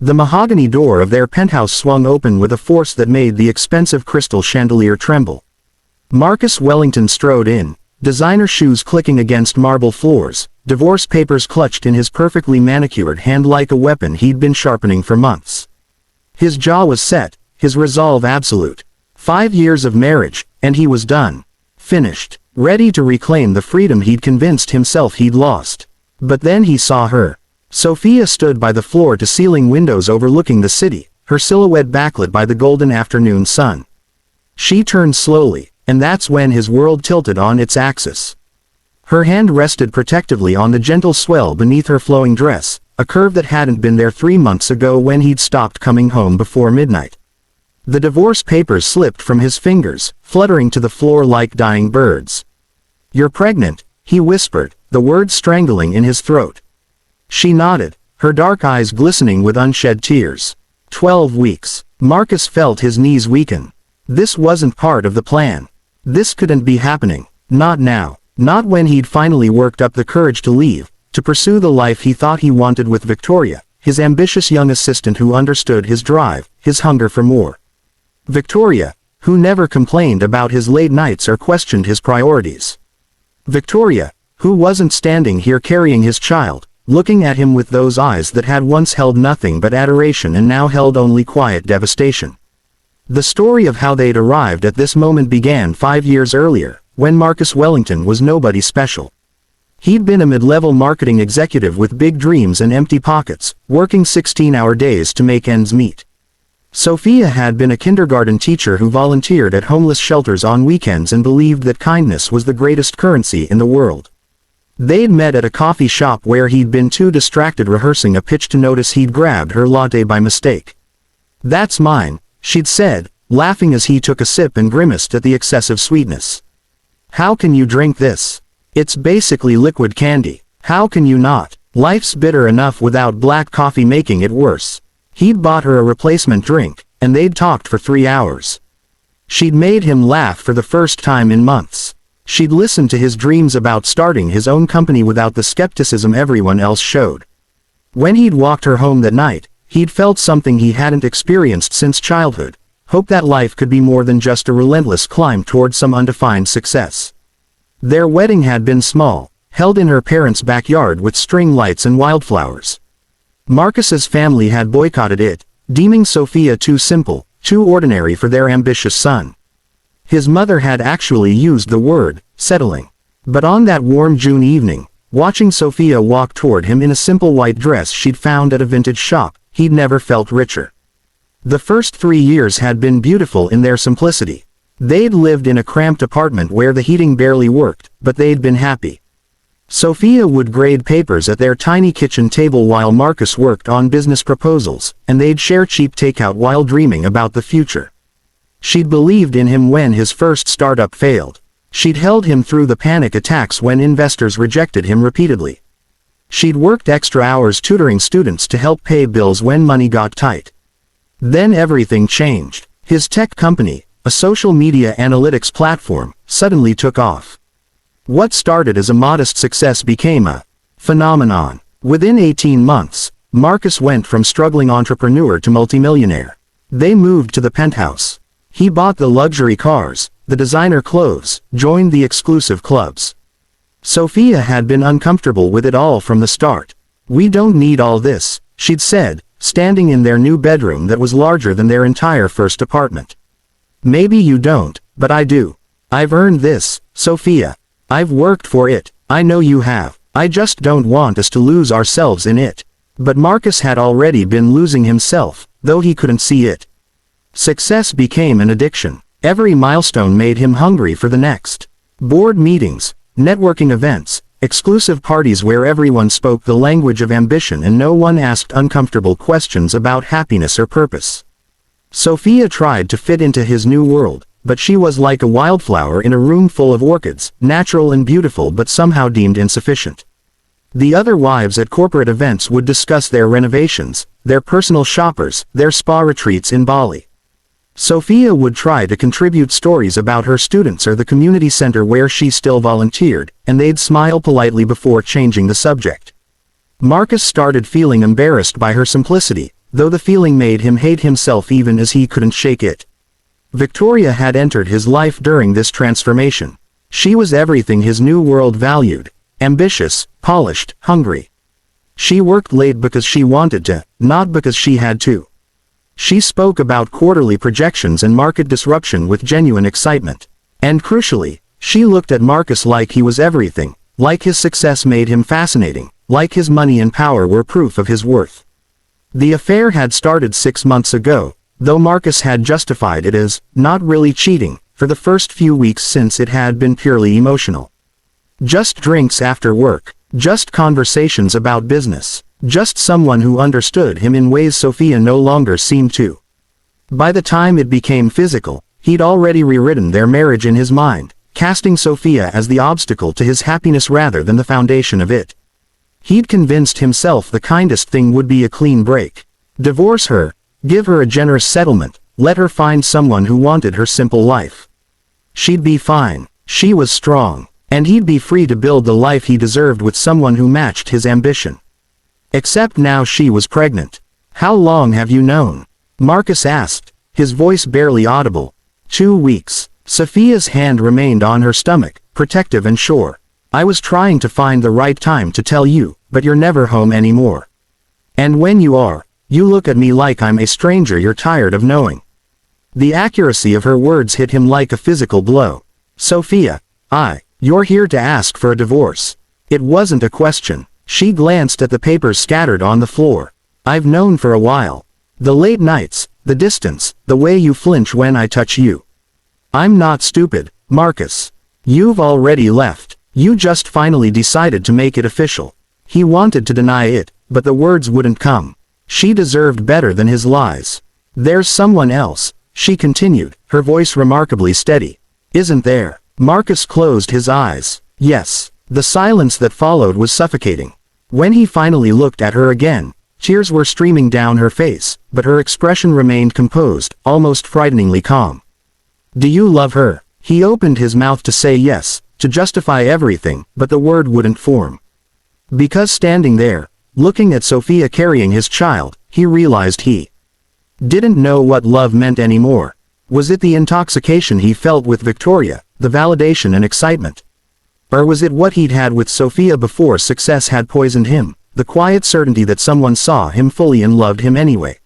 The mahogany door of their penthouse swung open with a force that made the expensive crystal chandelier tremble. Marcus Wellington strode in, designer shoes clicking against marble floors, divorce papers clutched in his perfectly manicured hand like a weapon he'd been sharpening for months. His jaw was set, his resolve absolute. 5 years of marriage, and he was done. Finished. Ready to reclaim the freedom he'd convinced himself he'd lost. But then he saw her. Sophia stood by the floor-to-ceiling windows overlooking the city, her silhouette backlit by the golden afternoon sun. She turned slowly, and that's when his world tilted on its axis. Her hand rested protectively on the gentle swell beneath her flowing dress, a curve that hadn't been there 3 months ago when he'd stopped coming home before midnight. The divorce papers slipped from his fingers, fluttering to the floor like dying birds. "You're pregnant," he whispered, the words strangling in his throat. She nodded, her dark eyes glistening with unshed tears. 12 weeks. Marcus felt his knees weaken. This wasn't part of the plan. This couldn't be happening. Not now. Not when he'd finally worked up the courage to leave, to pursue the life he thought he wanted with Victoria, his ambitious young assistant who understood his drive, his hunger for more. Victoria, who never complained about his late nights or questioned his priorities. Victoria, who wasn't standing here carrying his child, looking at him with those eyes that had once held nothing but adoration and now held only quiet devastation. The story of how they'd arrived at this moment began 5 years earlier, when Marcus Wellington was nobody special. He'd been a mid-level marketing executive with big dreams and empty pockets, working 16-hour days to make ends meet. Sophia had been a kindergarten teacher who volunteered at homeless shelters on weekends and believed that kindness was the greatest currency in the world. They'd met at a coffee shop where he'd been too distracted rehearsing a pitch to notice he'd grabbed her latte by mistake. "That's mine," she'd said, laughing as he took a sip and grimaced at the excessive sweetness. "How can you drink this? It's basically liquid candy. How can you not? Life's bitter enough without black coffee making it worse." He'd bought her a replacement drink, and they'd talked for 3 hours. She'd made him laugh for the first time in months. She'd listened to his dreams about starting his own company without the skepticism everyone else showed. When he'd walked her home that night, he'd felt something he hadn't experienced since childhood, hope that life could be more than just a relentless climb toward some undefined success. Their wedding had been small, held in her parents' backyard with string lights and wildflowers. Marcus's family had boycotted it, deeming Sophia too simple, too ordinary for their ambitious son. His mother had actually used the word, settling. But on that warm June evening, watching Sophia walk toward him in a simple white dress she'd found at a vintage shop, he'd never felt richer. The first 3 years had been beautiful in their simplicity. They'd lived in a cramped apartment where the heating barely worked, but they'd been happy. Sophia would grade papers at their tiny kitchen table while Marcus worked on business proposals, and they'd share cheap takeout while dreaming about the future. She'd believed in him when his first startup failed. She'd held him through the panic attacks when investors rejected him repeatedly. She'd worked extra hours tutoring students to help pay bills when money got tight. Then everything changed. His tech company, a social media analytics platform, suddenly took off. What started as a modest success became a phenomenon. Within 18 months, Marcus went from struggling entrepreneur to multimillionaire. They moved to the penthouse. He bought the luxury cars, the designer clothes, joined the exclusive clubs. Sophia had been uncomfortable with it all from the start. "We don't need all this," she'd said, standing in their new bedroom that was larger than their entire first apartment. "Maybe you don't, but I do. I've earned this, Sophia. I've worked for it. I know you have. I just don't want us to lose ourselves in it." But Marcus had already been losing himself, though he couldn't see it. Success became an addiction. Every milestone made him hungry for the next. Board meetings, networking events, exclusive parties where everyone spoke the language of ambition and no one asked uncomfortable questions about happiness or purpose. Sophia tried to fit into his new world, but she was like a wildflower in a room full of orchids, natural and beautiful but somehow deemed insufficient. The other wives at corporate events would discuss their renovations, their personal shoppers, their spa retreats in Bali. Sophia would try to contribute stories about her students or the community center where she still volunteered, and they'd smile politely before changing the subject. Marcus started feeling embarrassed by her simplicity, though the feeling made him hate himself even as he couldn't shake it. Victoria had entered his life during this transformation. She was everything his new world valued: ambitious, polished, hungry. She worked late because she wanted to, not because she had to. She spoke about quarterly projections and market disruption with genuine excitement. And crucially, she looked at Marcus like he was everything, like his success made him fascinating, like his money and power were proof of his worth. The affair had started 6 months ago, though Marcus had justified it as not really cheating for the first few weeks since it had been purely emotional. Just drinks after work, just conversations about business, just someone who understood him in ways Sophia no longer seemed to. By the time it became physical, he'd already rewritten their marriage in his mind, casting Sophia as the obstacle to his happiness rather than the foundation of it. He'd convinced himself the kindest thing would be a clean break. Divorce her, give her a generous settlement, let her find someone who wanted her simple life. She'd be fine, she was strong, and he'd be free to build the life he deserved with someone who matched his ambition. Except now she was pregnant. "How long have you known?" Marcus asked, his voice barely audible. 2 weeks. Sophia's hand remained on her stomach, protective and sure. "I was trying to find the right time to tell you, but you're never home anymore. And when you are, you look at me like I'm a stranger you're tired of knowing." The accuracy of her words hit him like a physical blow. "Sophia, you're here to ask for a divorce." It wasn't a question. She glanced at the papers scattered on the floor. "I've known for a while. The late nights, the distance, the way you flinch when I touch you. I'm not stupid, Marcus. You've already left. You just finally decided to make it official." He wanted to deny it, but the words wouldn't come. She deserved better than his lies. "There's someone else," she continued, her voice remarkably steady. "Isn't there?" Marcus closed his eyes. Yes. The silence that followed was suffocating. When he finally looked at her again, tears were streaming down her face, but her expression remained composed, almost frighteningly calm. "Do you love her?" He opened his mouth to say yes, to justify everything, but the word wouldn't form. Because standing there, looking at Sophia carrying his child, he realized he didn't know what love meant anymore. Was it the intoxication he felt with Victoria, the validation and excitement? Or was it what he'd had with Sophia before success had poisoned him, the quiet certainty that someone saw him fully and loved him anyway?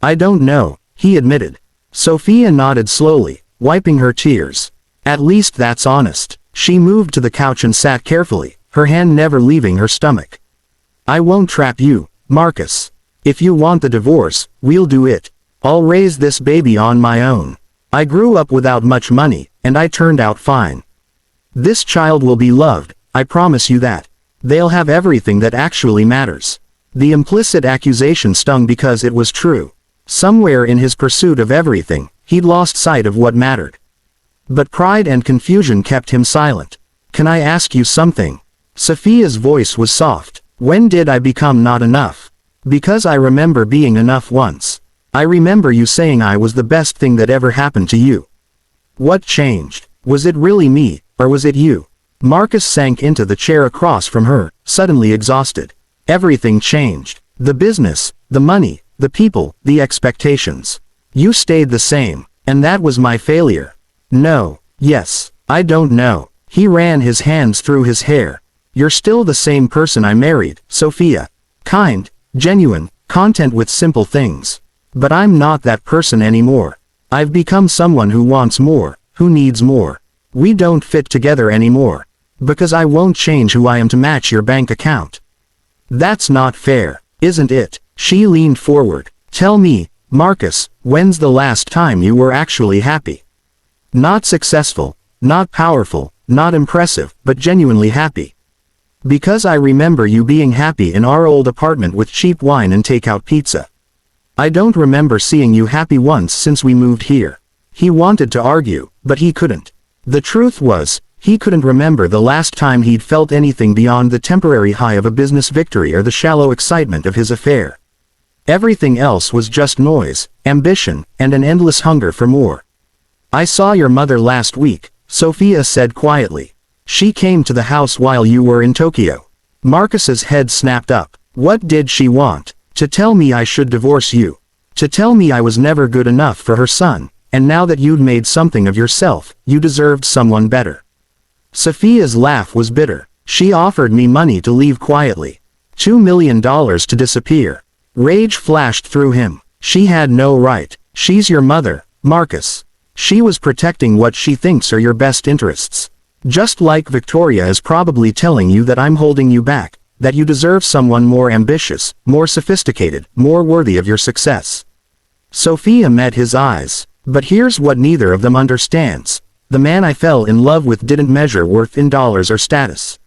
"I don't know," he admitted. Sophia nodded slowly, wiping her tears. "At least that's honest." She moved to the couch and sat carefully, her hand never leaving her stomach. "I won't trap you, Marcus. If you want the divorce, we'll do it. I'll raise this baby on my own. I grew up without much money, and I turned out fine. This child will be loved, I promise you that. They'll have everything that actually matters." The implicit accusation stung because it was true. Somewhere in his pursuit of everything, he'd lost sight of what mattered. But pride and confusion kept him silent. "Can I ask you something?" Sophia's voice was soft. "When did I become not enough?" "Because I remember being enough once. I remember you saying I was the best thing that ever happened to you." "What changed? Was it really me, or was it you?" Marcus sank into the chair across from her, suddenly exhausted. "Everything changed. The business, the money, the people, the expectations. You stayed the same, and that was my failure." "No, yes, I don't know." He ran his hands through his hair. "You're still the same person I married, Sophia. Kind, genuine, content with simple things. But I'm not that person anymore. I've become someone who wants more, who needs more. We don't fit together anymore. Because I won't change who I am to match your bank account." "That's not fair, isn't it?" She leaned forward. "Tell me, Marcus, when's the last time you were actually happy? Not successful, not powerful, not impressive, but genuinely happy. Because I remember you being happy in our old apartment with cheap wine and takeout pizza. I don't remember seeing you happy once since we moved here." He wanted to argue, but he couldn't. The truth was, he couldn't remember the last time he'd felt anything beyond the temporary high of a business victory or the shallow excitement of his affair. Everything else was just noise, ambition, and an endless hunger for more. "I saw your mother last week," Sophia said quietly. "She came to the house while you were in Tokyo." Marcus's head snapped up. What did she want? To tell me I should divorce you. To tell me I was never good enough for her son, and now that you'd made something of yourself, you deserved someone better. Sophia's laugh was bitter. She offered me money to leave quietly. $2 million to disappear. Rage flashed through him. She had no right. She's your mother, Marcus. She was protecting what she thinks are your best interests. Just like Victoria is probably telling you that I'm holding you back, that you deserve someone more ambitious, more sophisticated, more worthy of your success. Sophia met his eyes. But here's what neither of them understands. The man I fell in love with didn't measure worth in dollars or status.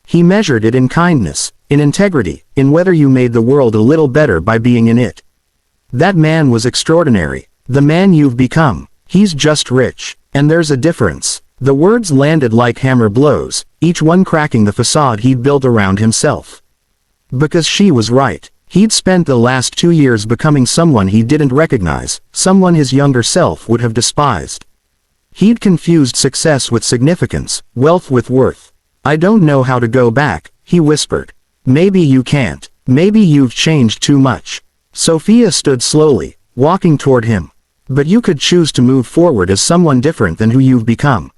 He measured it in kindness, in integrity, in whether you made the world a little better by being in it. That man was extraordinary. The man you've become. He's just rich. And there's a difference. The words landed like hammer blows, each one cracking the facade he'd built around himself. Because she was right. He'd spent the last 2 years becoming someone he didn't recognize, someone his younger self would have despised. He'd confused success with significance, wealth with worth. I don't know how to go back, he whispered. Maybe you can't. Maybe you've changed too much. Sophia stood slowly, walking toward him. But you could choose to move forward as someone different than who you've become.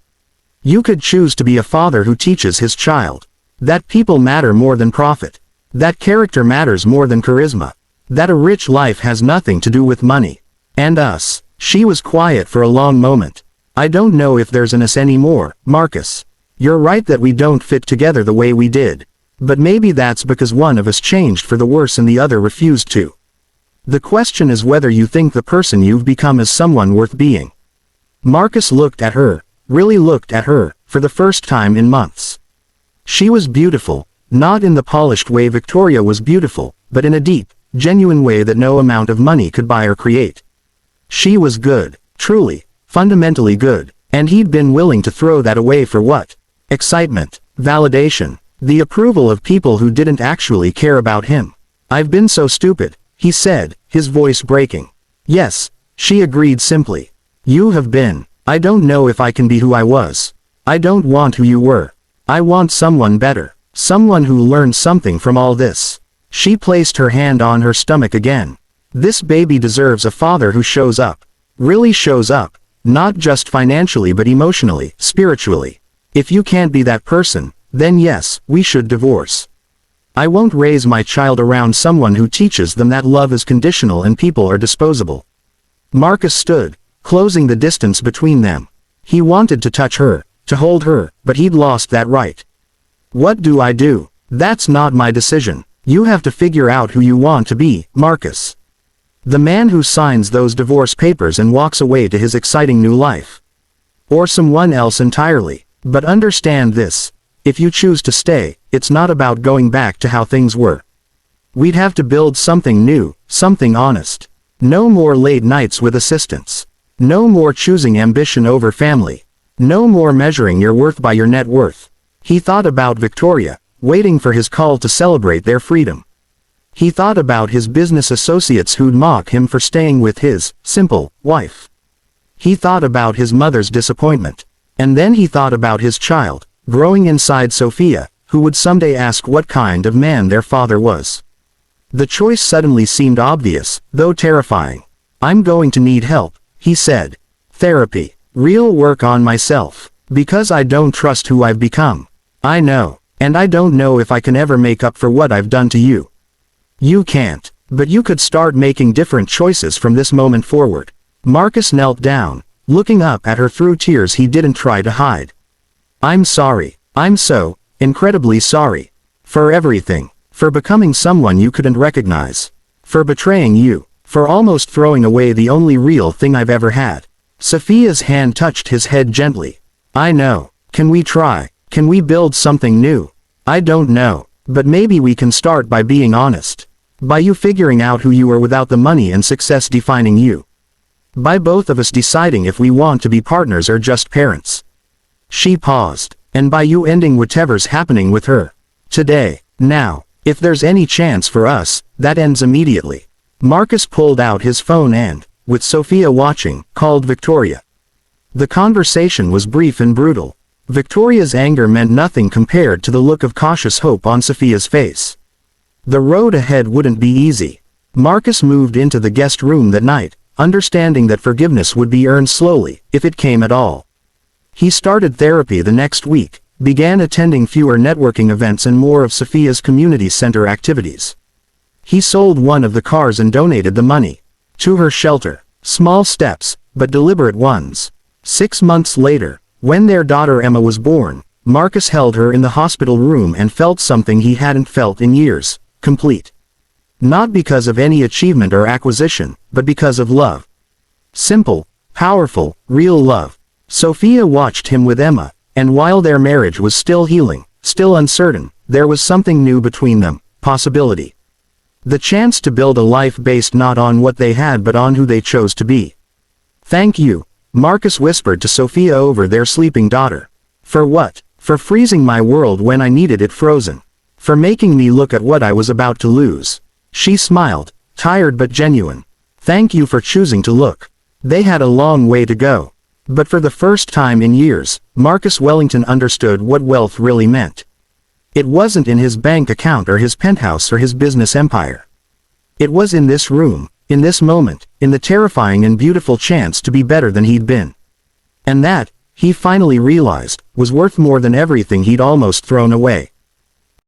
You could choose to be a father who teaches his child that people matter more than profit. That character matters more than charisma. That a rich life has nothing to do with money. And us. She was quiet for a long moment. I don't know if there's an us anymore, Marcus. You're right that we don't fit together the way we did. But maybe that's because one of us changed for the worse and the other refused to. The question is whether you think the person you've become is someone worth being. Marcus looked at her, really looked at her, for the first time in months. She was beautiful. Not in the polished way Victoria was beautiful, but in a deep, genuine way that no amount of money could buy or create. She was good, truly, fundamentally good, and he'd been willing to throw that away for what? Excitement, validation, the approval of people who didn't actually care about him. I've been so stupid, he said, his voice breaking. Yes, she agreed simply. You have been. I don't know if I can be who I was. I don't want who you were. I want someone better. Someone who learned something from all this. She placed her hand on her stomach again. This baby deserves a father who shows up. Really shows up. Not just financially but emotionally, spiritually. If you can't be that person, then yes, we should divorce. I won't raise my child around someone who teaches them that love is conditional and people are disposable. Marcus stood, closing the distance between them. He wanted to touch her, to hold her, but he'd lost that right. What do I do? That's not my decision. You have to figure out who you want to be, Marcus. The man who signs those divorce papers and walks away to his exciting new life. Or someone else entirely. But understand this. If you choose to stay, it's not about going back to how things were. We'd have to build something new, something honest. No more late nights with assistants. No more choosing ambition over family. No more measuring your worth by your net worth. He thought about Victoria, waiting for his call to celebrate their freedom. He thought about his business associates who'd mock him for staying with his simple wife. He thought about his mother's disappointment. And then he thought about his child, growing inside Sophia, who would someday ask what kind of man their father was. The choice suddenly seemed obvious, though terrifying. I'm going to need help, he said. Therapy. Real work on myself. Because I don't trust who I've become. I know. And I don't know if I can ever make up for what I've done to you. You can't. But you could start making different choices from this moment forward. Marcus knelt down, looking up at her through tears he didn't try to hide. I'm sorry. I'm so incredibly sorry. For everything. For becoming someone you couldn't recognize. For betraying you. For almost throwing away the only real thing I've ever had. Sophia's hand touched his head gently. I know. Can we try? Can we build something new? I don't know. But maybe we can start by being honest. By you figuring out who you are without the money and success defining you. By both of us deciding if we want to be partners or just parents. She paused. And by you ending whatever's happening with her. Today. Now. If there's any chance for us, that ends immediately. Marcus pulled out his phone and, with Sophia watching, called Victoria. The conversation was brief and brutal. Victoria's anger meant nothing compared to the look of cautious hope on Sophia's face. The road ahead wouldn't be easy. Marcus moved into the guest room that night, understanding that forgiveness would be earned slowly, if it came at all. He started therapy the next week, began attending fewer networking events and more of Sophia's community center activities. He sold one of the cars and donated the money to her shelter. Small steps, but deliberate ones. 6 months later, when their daughter Emma was born, Marcus held her in the hospital room and felt something he hadn't felt in years: complete. Not because of any achievement or acquisition, but because of love. Simple, powerful, real love. Sophia watched him with Emma, and while their marriage was still healing, still uncertain, there was something new between them: possibility. The chance to build a life based not on what they had but on who they chose to be. "Thank you," Marcus whispered to Sophia over their sleeping daughter. "For what? For freezing my world when I needed it frozen. For making me look at what I was about to lose." She smiled, tired but genuine. "Thank you for choosing to look." They had a long way to go. But for the first time in years, Marcus Wellington understood what wealth really meant. It wasn't in his bank account or his penthouse or his business empire. It was in this room, in this moment, in the terrifying and beautiful chance to be better than he'd been. And that, he finally realized, was worth more than everything he'd almost thrown away.